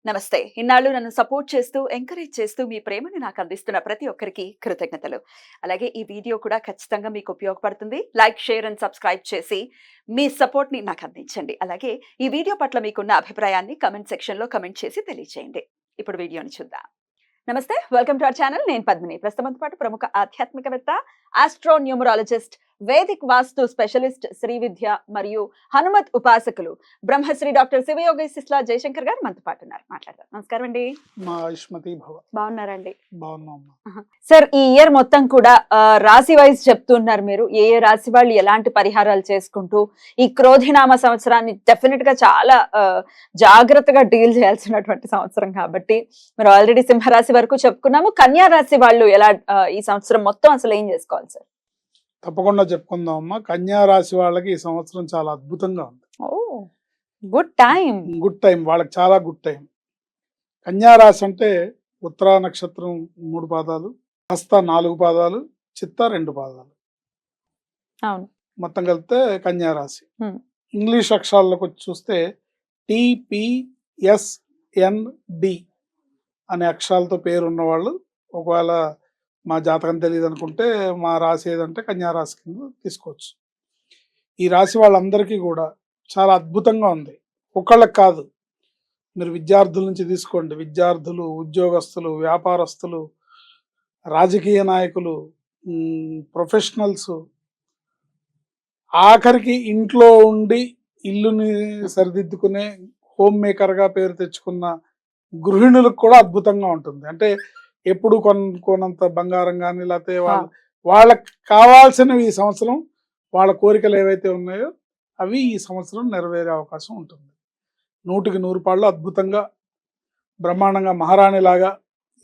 నమస్తే. ఇన్నాళ్ళు నన్ను సపోర్ట్ చేస్తూ, ఎంకరేజ్ చేస్తూ మీ ప్రేమని నాకు అందిస్తున్న ప్రతి ఒక్కరికి కృతజ్ఞతలు. అలాగే ఈ వీడియో కూడా ఖచ్చితంగా మీకు ఉపయోగపడుతుంది. లైక్, షేర్ అండ్ సబ్స్క్రైబ్ చేసి మీ సపోర్ట్‌ని నాకు అందించండి. అలాగే ఈ వీడియో పట్ల మీకున్న అభిప్రాయాన్ని కామెంట్ సెక్షన్‌లో కామెంట్ చేసి తెలియజేయండి. ఇప్పుడు వీడియోని చూద్దాం. నమస్తే. Welcome to our channel. నేను పద్మిని. ప్రస్తుతంతో పాటు ప్రముఖ ఆధ్యాత్మికవేత్త, ఆస్ట్రో న్యూమరాలజిస్ట్, వేదిక్ వాస్తు స్పెషలిస్ట్ శ్రీ విద్య మరియు హనుమత్ ఉపాసకులు బ్రహ్మశ్రీ డాక్టర్ శివయోగి సిస్లా జయశంకర్ గారు మనతో పాటు ఉన్నారు. మాట్లాడదాం. నమస్కారం అండి. మా ఆయుష్మతి భవ. బాగున్నారండి? బాగున్నామ్మా. సార్, ఈ ఇయర్ మొత్తం కూడా రాశి వైజ్ చెప్తున్నారు మీరు. ఏ ఏ రాశి వాళ్ళు ఎలాంటి పరిహారాలు చేసుకుంటూ ఈ క్రోధినామ సంవత్సరాన్ని డెఫినెట్ గా చాలా జాగ్రత్తగా డీల్ చేయాల్సినటువంటి సంవత్సరం కాబట్టి మీరు ఆల్రెడీ సింహరాశి వరకు చెప్పుకున్నాము. కన్యా రాశి వాళ్ళు ఎలా ఈ సంవత్సరం మొత్తం అసలు ఏం చేసుకోవాలి సార్? తప్పకుండా చెప్పుకుందాం అమ్మా. కన్యా రాశి వాళ్ళకి ఈ సంవత్సరం చాలా అద్భుతంగా ఉంది. Good time. గుడ్ టైం, వాళ్ళకి చాలా గుడ్ టైం. కన్యా రాశి అంటే ఉత్తరా నక్షత్రం 3 పాదాలు, హస్త 4 పాదాలు, చిత్త 2 పాదాలు, అవును, మొత్తం కలిపితే కన్యా రాశి. ఇంగ్లీష్ అక్షరాల్లోకి వచ్చి చూస్తే TPSND అనే అక్షరాలతో పేరున్న వాళ్ళు, ఒకవేళ మా జాతకం తెలియదు అనుకుంటే మా రాశి ఏదంటే కన్యా రాశి కింద తీసుకోవచ్చు. ఈ రాశి వాళ్ళందరికీ కూడా చాలా అద్భుతంగా ఉంది. ఒకళ్ళకి కాదు, మీరు విద్యార్థుల నుంచి తీసుకోండి. విద్యార్థులు, ఉద్యోగస్తులు, వ్యాపారస్తులు, రాజకీయ నాయకులు, ప్రొఫెషనల్స్, ఆఖరికి ఇంట్లో ఉండి ఇల్లుని సరిదిద్దుకునే హోమ్ మేకర్గా పేరు తెచ్చుకున్న గృహిణులకు కూడా అద్భుతంగా ఉంటుంది. అంటే ఎప్పుడు కొనంత బంగారం కానీ, లేకపోతే వాళ్ళకి కావాల్సినవి ఈ సంవత్సరం, వాళ్ళ కోరికలు ఏవైతే ఉన్నాయో అవి ఈ సంవత్సరం నెరవేరే అవకాశం ఉంటుంది. 100కి 100 పాళ్ళు అద్భుతంగా బ్రహ్మాండంగా మహారాణిలాగా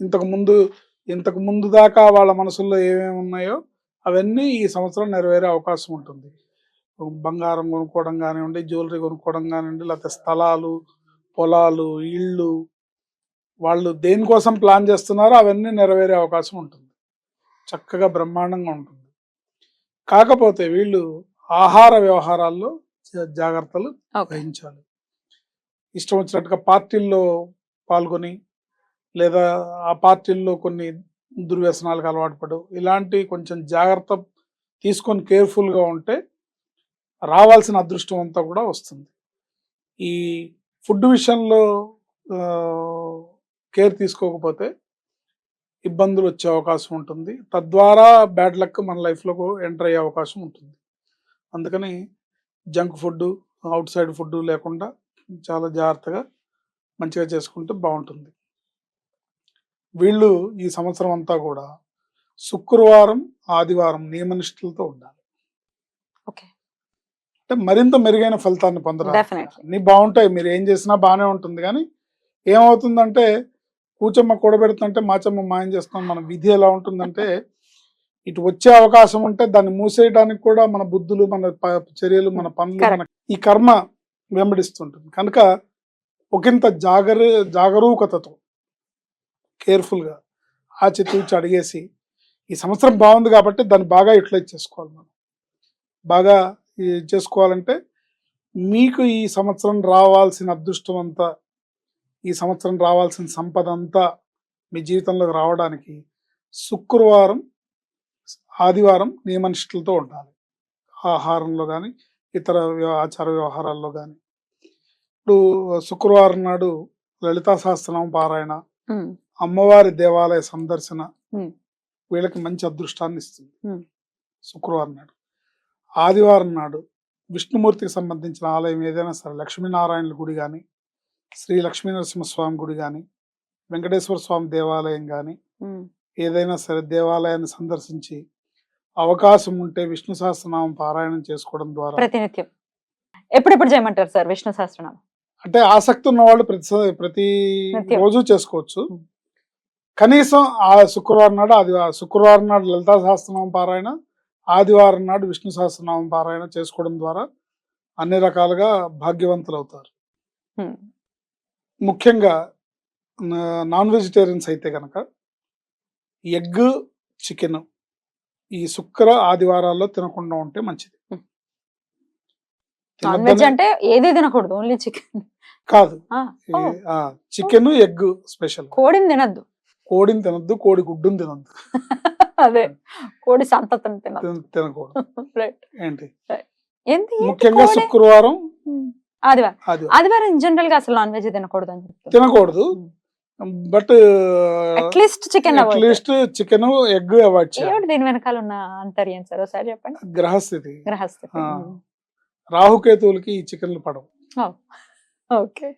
ఇంతకు ముందు దాకా వాళ్ళ మనసుల్లో ఏమేమి ఉన్నాయో అవన్నీ ఈ సంవత్సరం నెరవేరే అవకాశం ఉంటుంది. బంగారం కొనుక్కోవడం కానివ్వండి, జ్యువెలరీ కొనుక్కోవడం కానివ్వండి, లేకపోతే స్థలాలు, పొలాలు, ఇళ్ళు, వాళ్ళు దేనికోసం ప్లాన్ చేస్తున్నారో అవన్నీ నెరవేరే అవకాశం ఉంటుంది. చక్కగా బ్రహ్మాండంగా ఉంటుంది. కాకపోతే వీళ్ళు ఆహార వ్యవహారాల్లో జాగ్రత్తలు వహించాలి. ఇష్టం వచ్చినట్టుగా పార్టీల్లో పాల్గొని, లేదా ఆ పార్టీల్లో కొన్ని దుర్వ్యసనాలకు అలవాటు పడు, ఇలాంటి కొంచెం జాగ్రత్త తీసుకొని కేర్ఫుల్గా ఉంటే రావాల్సిన అదృష్టం అంతా కూడా వస్తుంది. ఈ ఫుడ్ విషయంలో కేర్ తీసుకోకపోతే ఇబ్బందులు వచ్చే అవకాశం ఉంటుంది. తద్వారా బ్యాడ్ లక్ మన లైఫ్లోకి ఎంటర్ అయ్యే అవకాశం ఉంటుంది. అందుకని junk food, out side food లేకుండా చాలా జాగ్రత్తగా మంచిగా చేసుకుంటే బాగుంటుంది. వీళ్ళు ఈ సంవత్సరం అంతా కూడా శుక్రవారం, ఆదివారం నియమనిష్టలతో ఉండాలి. అంటే మరింత మెరుగైన ఫలితాన్ని పొందడానికి అన్ని బాగుంటాయి, మీరు ఏం చేసినా బాగానే ఉంటుంది. కానీ ఏమవుతుందంటే కూచమ్మ కూడబెడుతుంటే మాచమ్మ మాయం చేస్తాం. మన విధి ఎలా ఉంటుందంటే ఇటు వచ్చే అవకాశం ఉంటే దాన్ని మూసేయడానికి కూడా మన బుద్ధులు, మన చర్యలు, మన పనులు, ఈ కర్మ వెంబడిస్తుంటుంది. కనుక ఒకంత జాగరూకతతో కేర్ఫుల్గా ఆచితూచి అడిగేసి ఈ సంవత్సరం బాగుంది కాబట్టి దాన్ని బాగా యూటిలైజ్ చేసుకోవాలి. మనం బాగా చేసుకోవాలంటే మీకు ఈ సంవత్సరం రావాల్సిన అదృష్టం అంతా, ఈ సంవత్సరం రావాల్సిన సంపద అంతా మీ జీవితంలోకి రావడానికి శుక్రవారం, ఆదివారం నియమనిష్టలతో ఉండాలి. ఆహారంలో కానీ, ఇతర ఆచార వ్యవహారాల్లో కానీ. ఇప్పుడు శుక్రవారం నాడు లలితా సహస్రనామ పారాయణ, అమ్మవారి దేవాలయ సందర్శన వీళ్ళకి మంచి అదృష్టాన్ని ఇస్తుంది శుక్రవారం నాడు. ఆదివారం నాడు విష్ణుమూర్తికి సంబంధించిన ఆలయం ఏదైనా సరే, లక్ష్మీనారాయణుల గుడి కానీ, శ్రీ లక్ష్మీ నరసింహస్వామి గుడి కానీ, వెంకటేశ్వర స్వామి దేవాలయం కానీ, ఏదైనా సరే దేవాలయాన్ని సందర్శించి అవకాశం ఉంటే విష్ణు సహస్రనామం పారాయణం చేసుకోవడం ద్వారా ప్రతినిత్యం ఎప్పుడెప్పుడు చేయమంటారు సార్ విష్ణు సహస్రనామం? అంటే ఆసక్తి ఉన్న వాళ్ళు ప్రతి రోజు చేసుకోవచ్చు. కనీసం ఆ శుక్రవారం నాడు, శుక్రవారం నాడు లలితా సహస్రనామం పారాయణ, ఆదివారం నాడు విష్ణు సహస్రనామం పారాయణ చేసుకోవడం ద్వారా అన్ని రకాలుగా భాగ్యవంతులు అవుతారు. ముఖ్యంగా నాన్ వెజిటేరియన్స్ అయితే కనుక ఎగ్, చికెన్ ఈ శుక్ర ఆదివారాల్లో తినకుండా ఉంటే మంచిది. నాన్ వెజ్ అంటే ఏది తినకూడదు, ఓన్లీ చికెన్ కాదు, చికెన్ ఎగ్ స్పెషల్. కోడిని తినద్దు, కోడిని తినద్దు, కోడి గుడ్డుని తినద్దు, అదే కోడి సంతతిని తినకూడదు. రైట్. ఏంటి ఏంటి ముఖ్యంగా శుక్రవారం, ఆదివారం జనరల్ గా అసలు నాన్ వెజ్ తినకూడదు అని చెప్తారు. తినకూడదు, but at least chicken at least chicken egg avoid చేయాలి. దీని వెనకాల ఉన్న అంతర్యం సార్ ఒకసారి చెప్పండి. గ్రహస్థితి, గ్రహస్థితి. రాహుకేతువులకి ఈ చికెన్లు పడవు. ఓకే,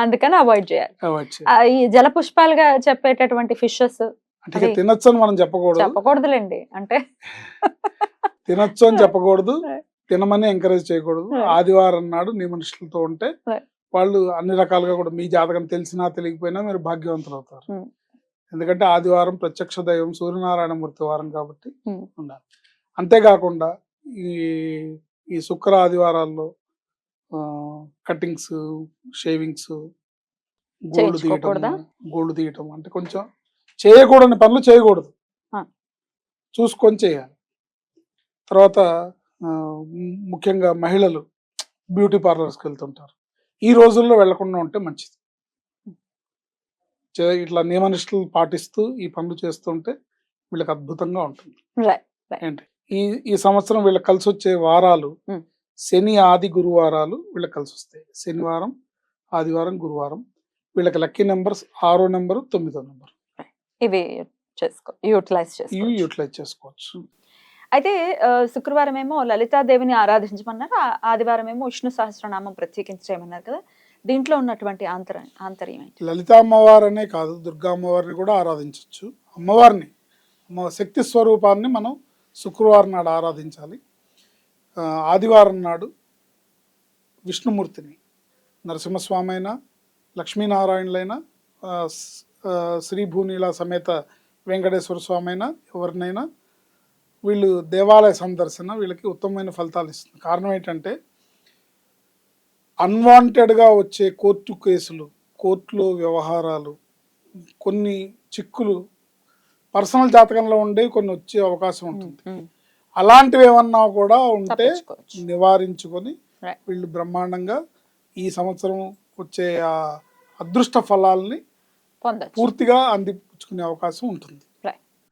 అందుకని అవాయిడ్ చేయాలి. ఈ జల పుష్పాలుగా చెప్పేటటువంటి ఫిషెస్ అంటే తినొచ్చు అని మనం చెప్పకూడదులేండి, అంటే తినొచ్చు అని చెప్పకూడదు, తినమని ఎంకరేజ్ చేయకూడదు. ఆదివారం నాడు నీ మనుషులతో ఉంటే వాళ్ళు అన్ని రకాలుగా కూడా మీ జాతకం తెలిసినా తెలియకపోయినా మీరు భాగ్యవంతులు అవుతారు. ఎందుకంటే ఆదివారం ప్రత్యక్ష దైవం సూర్యనారాయణ మూర్తి వారం కాబట్టి ఉండాలి. అంతేకాకుండా ఈ శుక్ర ఆదివారాల్లో కటింగ్స్, షేవింగ్స్, గోల్డ్ తీయటం అంటే కొంచెం చేయకూడని పనులు చేయకూడదు, చూసుకొని చేయాలి. తర్వాత ముఖ్యంగా మహిళలు బ్యూటీ పార్లర్స్కి వెళ్తుంటారు, ఈ రోజుల్లో వెళ్లకుండా ఉంటే మంచిది. ఇట్లా నియమనిష్టలు పాటిస్తూ ఈ పనులు చేస్తుంటే వీళ్ళకి అద్భుతంగా ఉంటుంది. ఏంటి ఈ సంవత్సరం వీళ్ళకి కలిసి వచ్చే వారాలు శని, ఆది, గురువారాలు వీళ్ళకి కలిసి వస్తాయి. శనివారం, ఆదివారం, గురువారం. వీళ్ళకి లక్కీ నెంబర్స్ 6వ నెంబరు, 9వ నెంబరు. ఇవి యూటిలైజ్ చేసుకోవచ్చు. అయితే శుక్రవారం ఏమో లలితాదేవిని ఆరాధించమన్నారు, ఆదివారం ఏమో విష్ణు సహస్రనామం ప్రత్యేకించమన్నారు కదా, దీంట్లో ఉన్నటువంటి ఆంతర్యం ఏంటి? లలితా అమ్మవారనే కాదు, దుర్గా అమ్మవారిని కూడా ఆరాధించవచ్చు. అమ్మవారిని, శక్తి స్వరూపాన్ని మనం శుక్రవారం నాడు ఆరాధించాలి. ఆదివారం నాడు విష్ణుమూర్తిని, నరసింహస్వామి అయినా, లక్ష్మీనారాయణులైనా, శ్రీభూనీల సమేత వెంకటేశ్వర స్వామి అయినా, ఎవరినైనా వీళ్ళు దేవాలయ సందర్శన వీళ్ళకి ఉత్తమమైన ఫలితాలు ఇస్తుంది. కారణం ఏంటంటే అన్వాంటెడ్గా వచ్చే కోర్టు కేసులు, కోర్టులో వ్యవహారాలు, కొన్ని చిక్కులు పర్సనల్ జాతకంలో ఉండే కొన్ని వచ్చే అవకాశం ఉంటుంది. అలాంటివి ఏమన్నా కూడా ఉంటే నివారించుకొని వీళ్ళు బ్రహ్మాండంగా ఈ సంవత్సరం వచ్చే ఆ అదృష్ట ఫలాల్ని పూర్తిగా అందిపుచ్చుకునే అవకాశం ఉంటుంది.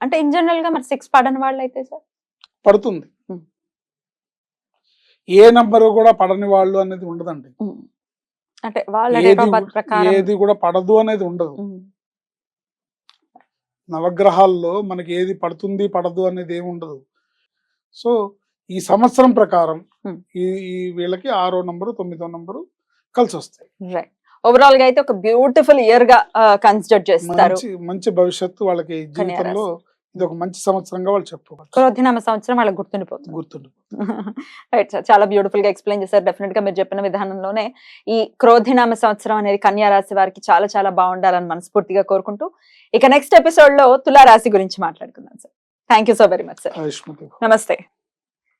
అంటే ఇన్ జనరల్ గా మరి 6 పడని వాళ్ళు అయితే సార్ పడుతుంది. ఏ నంబరు కూడా పడని వాళ్ళు అనేది ఉండదండి. అంటే వాళ్ళ ఏది కూడా పడదు అనేది ఉండదు. నవగ్రహాల్లో మనకి ఏది పడుతుంది పడదు అనేది ఏమి ఉండదు. సో ఈ సంవత్సరం ప్రకారం ఈ వీళ్ళకి 6వ నంబరు, 9వ నంబరు కలిసి వస్తాయి. ఓవరాల్ గా అయితే ఒక బ్యూటిఫుల్ ఇయర్ గా కన్సిడర్ చేస్తారు. మంచి భవిష్యత్తు వాళ్ళకి జీవితంలో ఇది ఒక మంచి సంవత్సరంగా వాళ్ళు చెప్పుకోవచ్చు. క్రోధినామ సంవత్సరం వాళ్ళకి గుర్తుండిపోతుంది. రైట్ సార్, చాలా బ్యూటిఫుల్ గా ఎక్స్ప్లెయిన్ చేశారు. డెఫినెట్ గా మీరు చెప్పిన విధానంలోనే ఈ క్రోధినామ సంవత్సరం అనేది కన్యా రాశి వారికి చాలా చాలా బాగుండాలని మనస్ఫూర్తిగా కోరుకుంటూ ఇక నెక్స్ట్ ఎపిసోడ్ లో తులా రాశి గురించి మాట్లాడుకుందాం sir. Thank you so very much sir. నమస్తే.